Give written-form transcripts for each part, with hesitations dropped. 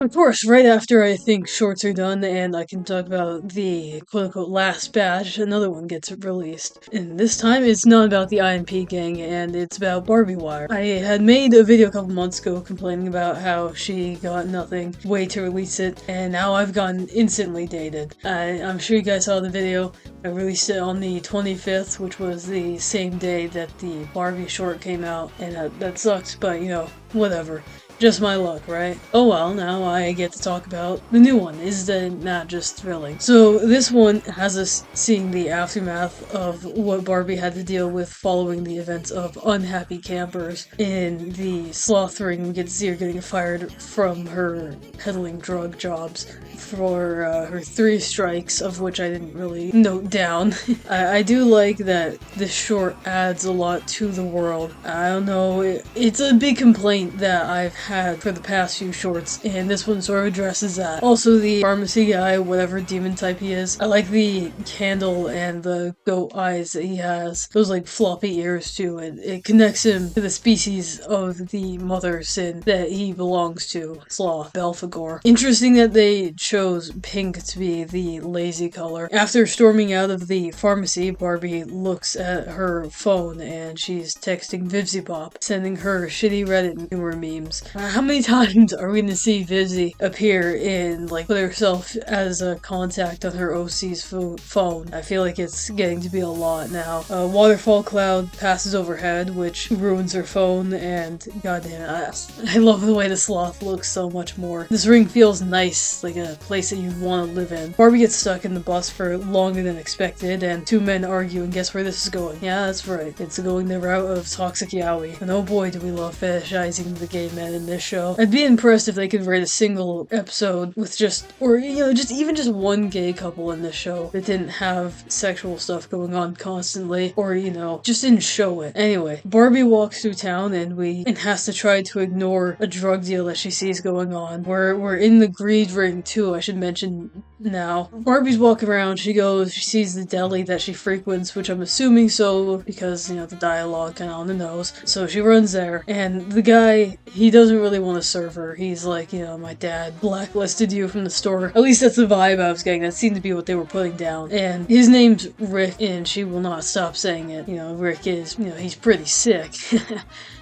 Of course, right after I think shorts are done and I can talk about the quote-unquote last batch, another one gets released. And this time it's not about the IMP gang and it's about Barbie Wire. I had made a video a couple months ago complaining about how she got nothing, way to release it, and now I've gotten instantly dated. I'm sure you guys saw the video. I released it on the 25th, which was the same day that the Barbie short came out, and that sucks, but you know, whatever. Just my luck, right? Oh well, now I get to talk about the new one. Is that not just thrilling? So this one has us seeing the aftermath of what Barbie had to deal with following the events of unhappy campers in the sloth ring. We get to see her getting fired from her peddling drug jobs for her 3 strikes, of which I didn't really note down. I do like that this short adds a lot to the world. I don't know, it's a big complaint that I've had for the past few shorts, and this one sort of addresses that. Also, the pharmacy guy, whatever demon type he is, I like the candle and the goat eyes that he has. Those like floppy ears too, and it connects him to the species of the mother sin that he belongs to, sloth, Belphegor. Interesting that they chose pink to be the lazy color. After storming out of the pharmacy, Barbie looks at her phone and she's texting Vivzipop, sending her shitty Reddit humor memes. How many times are we gonna see Vivzy appear and like put herself as a contact on her OC's phone? I feel like it's getting to be a lot now. A waterfall cloud passes overhead, which ruins her phone, and goddamn, I love the way the sloth looks so much more. This ring feels nice, like a place that you'd want to live in. Barbie gets stuck in the bus for longer than expected, and 2 men argue, and guess where this is going? Yeah, that's right. It's going the route of toxic yaoi. And oh boy, do we love fetishizing the gay men in this show. I'd be impressed if they could write a single episode with just, or you know, just even just one gay couple in this show that didn't have sexual stuff going on constantly, or you know, just didn't show it. Anyway, Barbie walks through town and has to try to ignore a drug deal that she sees going on. We're in the greed ring too, I should mention now. Barbie's walking around, she sees the deli that she frequents, which I'm assuming so because, you know, the dialogue kind of on the nose. So she runs there, and the guy, he doesn't really want to serve her. He's like, you know, my dad blacklisted you from the store. At least that's the vibe I was getting. That seemed to be what they were putting down. And his name's Rick, and she will not stop saying it. You know, Rick is, you know, he's pretty sick.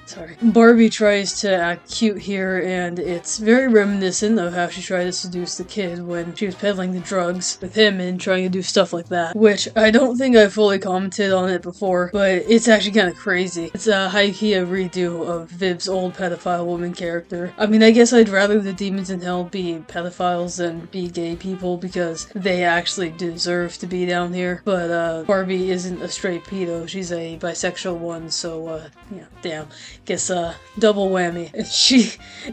Sorry. Barbie tries to act cute here, and it's very reminiscent of how she tried to seduce the kid when she was peddling the drugs with him and trying to do stuff like that, which I don't think I fully commented on it before, but it's actually kind of crazy. It's a high-key redo of Viv's old pedophile woman character. I mean, I guess I'd rather the demons in hell be pedophiles than be gay people because they actually deserve to be down here, but Barbie isn't a straight pedo, she's a bisexual one, so yeah, damn. Guess double whammy.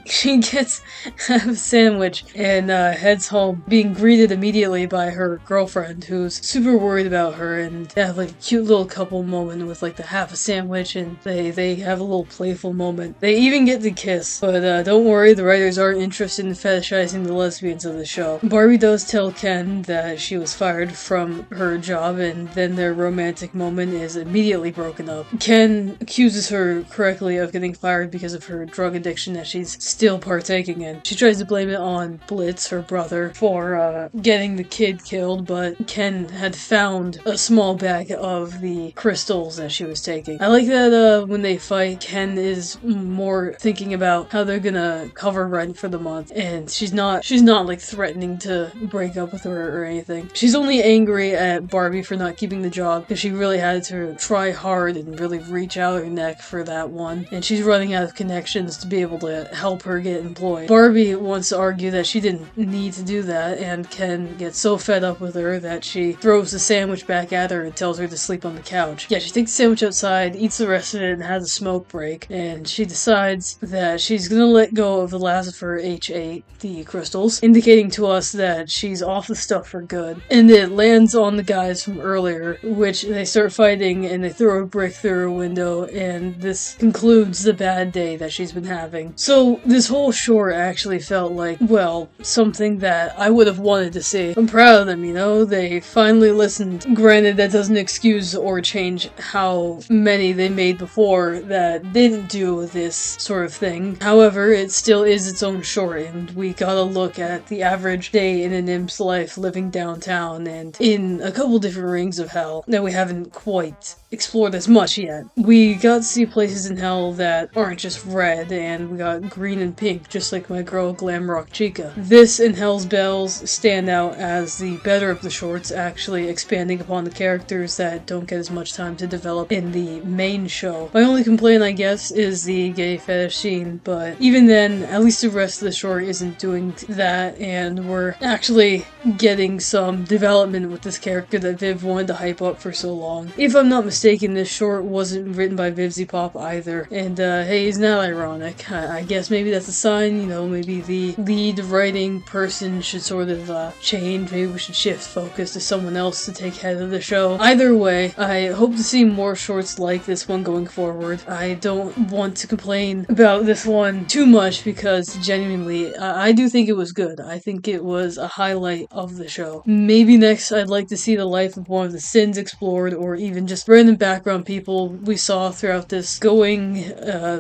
She gets a sandwich and heads home, being greeted immediately by her girlfriend, who's super worried about her, and they have like a cute little couple moment with like the half a sandwich, and they have a little playful moment. They even get to kiss, but don't worry, the writers aren't interested in fetishizing the lesbians of the show. Barbie does tell Ken that she was fired from her job, and then their romantic moment is immediately broken up. Ken accuses her correctly of getting fired because of her drug addiction that she's still partaking in. She tries to blame it on Blitz, her brother, for getting the kid killed, but Ken had found a small bag of the crystals that she was taking. I like that when they fight, Ken is more thinking about how they're gonna cover rent for the month, and she's not like threatening to break up with her or anything. She's only angry at Barbie for not keeping the job because she really had to try hard and really reach out her neck for that one, and she's running out of connections to be able to help her get employed. Barbie wants to argue that she didn't need to do that, and Ken gets so fed up with her that she throws the sandwich back at her and tells her to sleep on the couch. Yeah, she takes the sandwich outside, eats the rest of it, and has a smoke break, and she decides that she's gonna let go of the last of her H8, the crystals, indicating to us that she's off the stuff for good. And it lands on the guys from earlier, which they start fighting, and they throw a brick through a window, and this concludes includes the bad day that she's been having. So this whole short actually felt like, well, something that I would have wanted to see. I'm proud of them, you know, they finally listened. Granted, that doesn't excuse or change how many they made before that didn't do this sort of thing. However, it still is its own short, and we got a look at the average day in an imp's life living downtown and in a couple different rings of hell that we haven't quite explored as much yet. We got to see places in hell that aren't just red, and we got green and pink, just like my girl Glamrock Chica. This and Hell's Bells stand out as the better of the shorts, actually expanding upon the characters that don't get as much time to develop in the main show. My only complaint, I guess, is the gay fetish scene, but even then, at least the rest of the short isn't doing that, and we're actually getting some development with this character that Viv wanted to hype up for so long. If I'm not mistaken, this short wasn't written by Vivzy Pop either, and hey, isn't that ironic? I guess maybe that's a sign, you know, maybe the lead writing person should sort of change, maybe we should shift focus to someone else to take head of the show. Either way, I hope to see more shorts like this one going forward. I don't want to complain about this one too much because genuinely, I do think it was good. I think it was a highlight of the show. Maybe next I'd like to see the life of one of the sins explored, or even just random background people we saw throughout this, going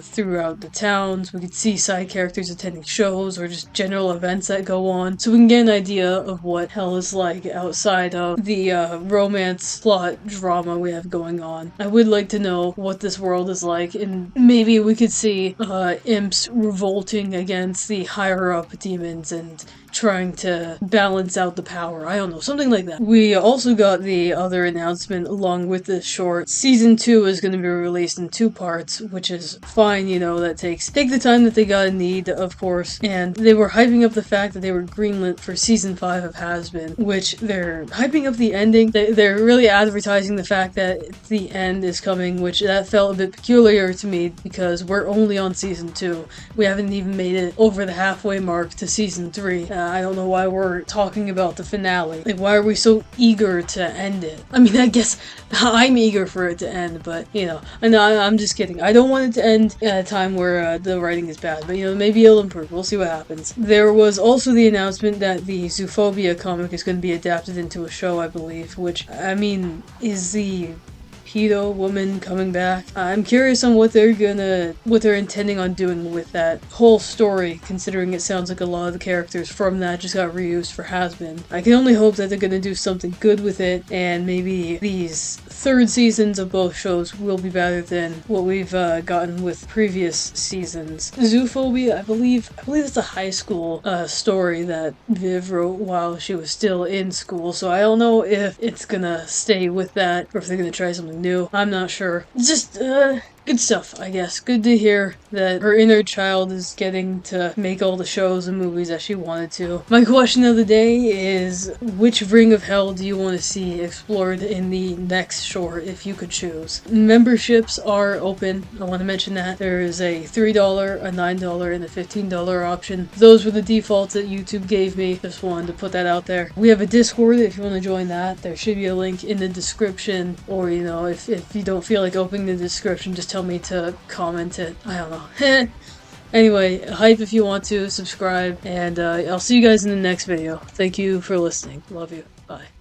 throughout the towns. We could see side characters attending shows or just general events that go on, so we can get an idea of what hell is like outside of the romance plot drama we have going on. I would like to know what this world is like, and maybe we could see imps revolting against the higher up demons and trying to balance out the power. I don't know, something like that. We also got the other announcement along with this short. Season 2 is going to be released in 2 parts, which is fine, you know, that take the time that they got in need, of course. And they were hyping up the fact that they were greenlit for season 5 of Hazbin, which they're hyping up the ending. They're really advertising the fact that the end is coming, which that felt a bit peculiar to me because we're only on season 2. We haven't even made it over the halfway mark to season 3. I don't know why we're talking about the finale. Like, why are we so eager to end it? I mean, I guess I'm eager for it to end, but, you know, I'm just kidding. I don't want it to end at a time where the writing is bad, but, you know, maybe it'll improve. We'll see what happens. There was also the announcement that the Zoophobia comic is going to be adapted into a show, I believe, which, I mean, is the pedo woman coming back. I'm curious on what they're intending on doing with that whole story, considering it sounds like a lot of the characters from that just got reused for Hazbin. I can only hope that they're gonna do something good with it, and maybe these third seasons of both shows will be better than what we've gotten with previous seasons. Zoophobia, I believe it's a high school story that Viv wrote while she was still in school, so I don't know if it's gonna stay with that or if they're gonna try something new. I'm not sure. Just good stuff, I guess. Good to hear that her inner child is getting to make all the shows and movies that she wanted to. My question of the day is, which ring of hell do you want to see explored in the next short if you could choose? Memberships are open. I want to mention that. There is a $3, a $9, and a $15 option. Those were the defaults that YouTube gave me. Just wanted to put that out there. We have a Discord if you want to join that. There should be a link in the description, or, you know, if you don't feel like opening the description, just tell me to comment it. I don't know. Anyway, hype if you want to, subscribe, and I'll see you guys in the next video. Thank you for listening. Love you. Bye.